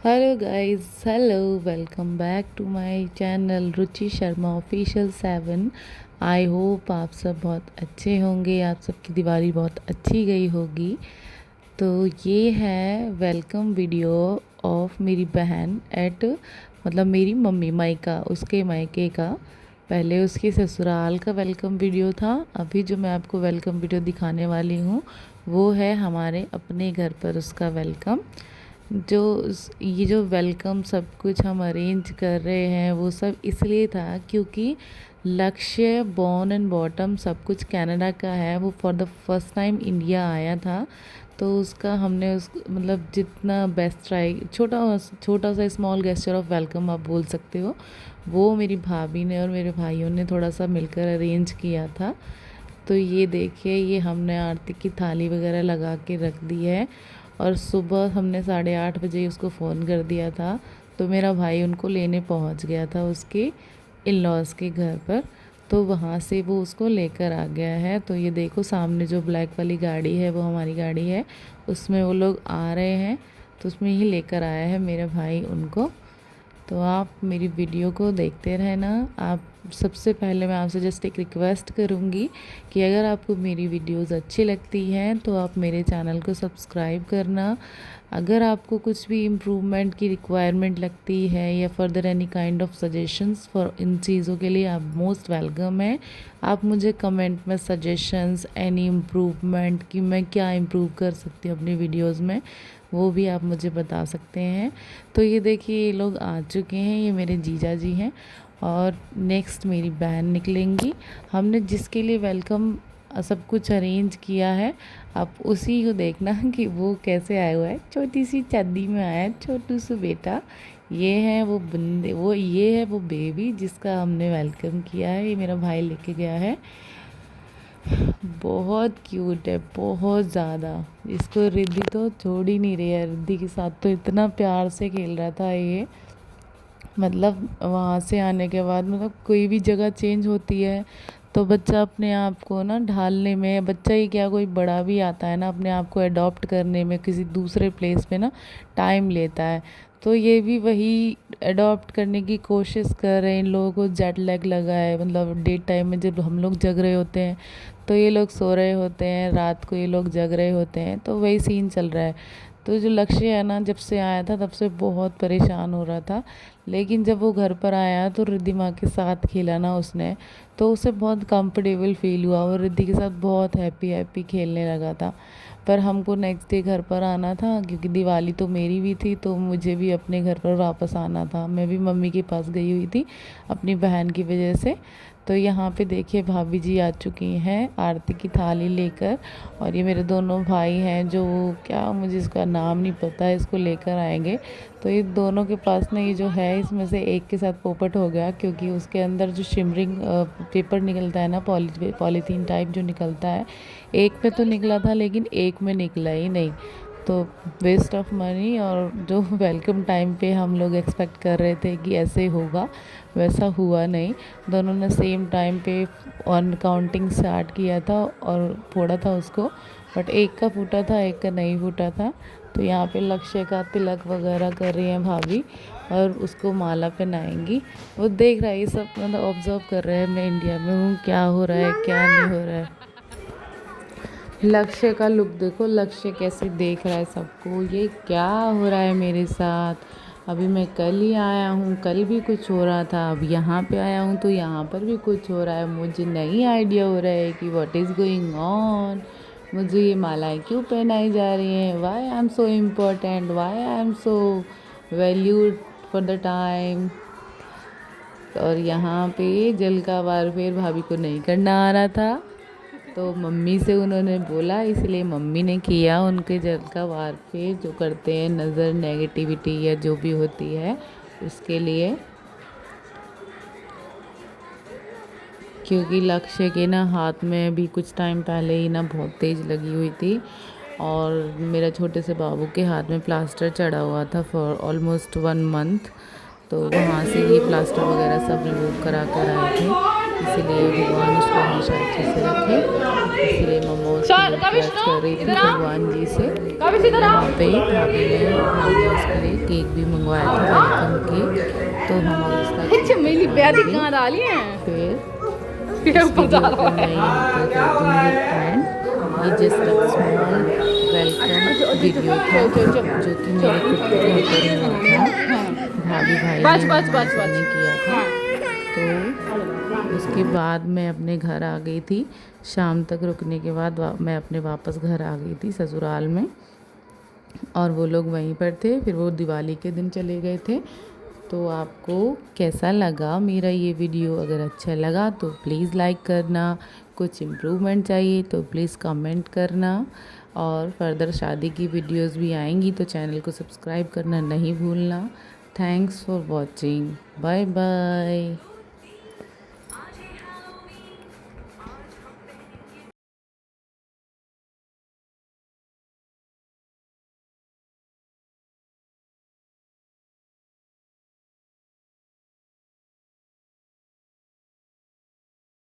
Hello guys, hello, welcome back to my channel Ruchi Sharma official 7। I hope आप सब बहुत अच्छे होंगे, आप सबकी दिवाली बहुत अच्छी गई होगी। तो ये है वेलकम वीडियो ऑफ मेरी बहन एट मतलब मेरी मम्मी मायका, उसके मायके का। पहले उसके ससुराल का वेलकम वीडियो था। अभी जो मैं आपको वेलकम वीडियो दिखाने वाली हूँ वो है हमारे अपने घर पर उसका वेलकम। ये जो वेलकम सब कुछ हम अरेंज कर रहे हैं वो सब इसलिए था क्योंकि लक्ष्य बॉर्न एंड बॉटम सब कुछ कनाडा का है। वो for the first time India आया था, तो उसका हमने उस मतलब जितना बेस्ट ट्राई, छोटा छोटा सा स्मॉल गेस्चर ऑफ वेलकम आप बोल सकते हो, वो मेरी भाभी ने और मेरे भाइयों ने थोड़ा सा मिलकर अरेंज किया था। तो ये देखिए, ये हमने आरती की थाली वगैरह लगा के रख दी है और सुबह हमने 8:30 बजे उसको फ़ोन कर दिया था। तो मेरा भाई उनको लेने पहुंच गया था उसके इन लॉज़ के घर पर। तो वहाँ से वो उसको लेकर आ गया है। तो ये देखो, सामने जो ब्लैक वाली गाड़ी है वो हमारी गाड़ी है, उसमें वो लोग आ रहे हैं। तो उसमें ही लेकर आया है मेरा भाई उनको। तो आप मेरी वीडियो को देखते रहना। आप सबसे पहले मैं आपसे जस्ट एक रिक्वेस्ट करूँगी कि अगर आपको मेरी वीडियोस अच्छी लगती हैं तो आप मेरे चैनल को सब्सक्राइब करना। अगर आपको कुछ भी इम्प्रूवमेंट की रिक्वायरमेंट लगती है या further any kind of suggestions for in चीज़ों के लिए, आप मोस्ट वेलकम है। आप मुझे कमेंट में सजेशंस, एनी इम्प्रूवमेंट कि मैं क्या इम्प्रूव कर सकती हूँ अपनी वीडियोस में, वो भी आप मुझे बता सकते हैं। तो ये देखिए, ये लोग आ चुके हैं, ये मेरे जीजा जी हैं और नेक्स्ट मेरी बहन निकलेंगी। हमने जिसके लिए वेलकम सब कुछ अरेंज किया है, आप उसी को देखना कि वो कैसे आया हुआ है। छोटी सी चादी में आया है छोटू सा बेटा। ये है वो बंदे, वो ये है वो बेबी जिसका हमने वेलकम किया है। ये मेरा भाई लेके गया है। बहुत क्यूट है, बहुत ज़्यादा। इसको रिद्धि तो छोड़ ही नहीं रही है। रिद्धि के साथ तो इतना प्यार से खेल रहा था ये। मतलब वहाँ से आने के बाद मतलब कोई भी जगह चेंज होती है तो बच्चा अपने आप को ना ढालने में, बच्चा ही क्या कोई बड़ा भी आता है ना, अपने आप को अडॉप्ट करने में किसी दूसरे प्लेस पे ना टाइम लेता है। तो ये भी वही अडॉप्ट करने की कोशिश कर रहे हैं। इन लोगों को जेट लैग लगा है, मतलब डे टाइम में जब हम लोग जग रहे होते हैं तो ये लोग सो रहे होते हैं, रात को ये लोग जग रहे होते हैं, तो वही सीन चल रहा है। तो जो लक्ष्य है ना, जब से आया था तब से बहुत परेशान हो रहा था, लेकिन जब वो घर पर आया तो रिद्धि माँ के साथ खेला ना उसने, तो उसे बहुत कंफर्टेबल फील हुआ और रिद्धि के साथ बहुत हैप्पी हैप्पी खेलने लगा था। पर हमको नेक्स्ट डे घर पर आना था क्योंकि दिवाली तो मेरी भी थी, तो मुझे भी अपने घर पर वापस आना था। मैं भी मम्मी के पास गई हुई थी अपनी बहन की वजह से। तो यहाँ पे देखिए, भाभी जी आ चुकी हैं आरती की थाली लेकर, और ये मेरे दोनों भाई हैं जो, क्या मुझे इसका नाम नहीं पता है, इसको लेकर आएंगे। तो ये दोनों के पास ना ये जो है, इसमें से एक के साथ पोपट हो गया क्योंकि उसके अंदर जो शिमरिंग पेपर निकलता है ना, पॉलीथीन टाइप जो निकलता है, एक पे तो निकला था लेकिन एक में निकला ही नहीं। तो वेस्ट ऑफ मनी। और जो वेलकम टाइम पे हम लोग एक्सपेक्ट कर रहे थे कि ऐसे होगा, वैसा हुआ नहीं। दोनों ने सेम टाइम पे ऑन काउंटिंग स्टार्ट किया था और फोड़ा था उसको, बट एक का फूटा था, एक का नहीं फूटा था। तो यहाँ पे लक्ष्य का तिलक वगैरह कर रही हैं भाभी और उसको माला पहनाएंगी। वो देख रहा है ये सब, मतलब ऑब्जर्व कर रहे हैं मैं इंडिया में हूँ, क्या हो रहा है क्या नहीं हो रहा है। लक्ष्य का लुक देखो, लक्ष्य कैसे देख रहा है सबको, ये क्या हो रहा है मेरे साथ। अभी मैं कल ही आया हूँ, कल भी कुछ हो रहा था, अब यहाँ पे आया हूँ तो यहाँ पर भी कुछ हो रहा है। मुझे नहीं आइडिया हो रहा है कि व्हाट इज़ गोइंग ऑन। मुझे ये मालाएं क्यों पहनाई जा रही हैं, why I am so important, why I am so valued for the time. और यहाँ पे जल का वार फिर भाभी को नहीं करना आ रहा था, तो मम्मी से उन्होंने बोला, इसलिए मम्मी ने किया उनके जल का वार पे, जो करते हैं नज़र नेगेटिविटी या जो भी होती है उसके लिए। क्योंकि लक्ष्य के ना हाथ में भी कुछ टाइम पहले ही ना बहुत तेज़ लगी हुई थी, और मेरा छोटे से बाबू के हाथ में प्लास्टर चढ़ा हुआ था फॉर ऑलमोस्ट 1 मंथ। तो वहाँ से ये प्लास्टर वगैरह सब रिमूव करा कर आए थे, इसीलिए भगवान उसको हमेशा अच्छे से रखे। इसीलिए मम्मा उसके लिए रिक्वेस्ट कर रही थी भगवान जी से। यहाँ पे भाभी ने उसके लिए केक भी मंगवाया था वेलकम केक, तो हम अब इसका चमेली प्यारी कहाँ डाली है फिर इस वीडियो को मैं यहीं पर कर दूँगी एंड। ये जस्ट स्मॉल वेलकम वीडियो था जो कि मेरे खुद के घर पर हुआ था, भाभी भाई ने किया था। तो उसके बाद मैं अपने घर आ गई थी, शाम तक रुकने के बाद मैं अपने वापस घर आ गई थी ससुराल में, और वो लोग वहीं पर थे। फिर वो दिवाली के दिन चले गए थे। तो आपको कैसा लगा मेरा ये वीडियो? अगर अच्छा लगा तो प्लीज़ लाइक करना, कुछ इम्प्रूवमेंट चाहिए तो प्लीज़ कमेंट करना, और फर्दर शादी की वीडियोस भी आएंगी तो चैनल को सब्सक्राइब करना नहीं भूलना। Thanks for watching, bye bye.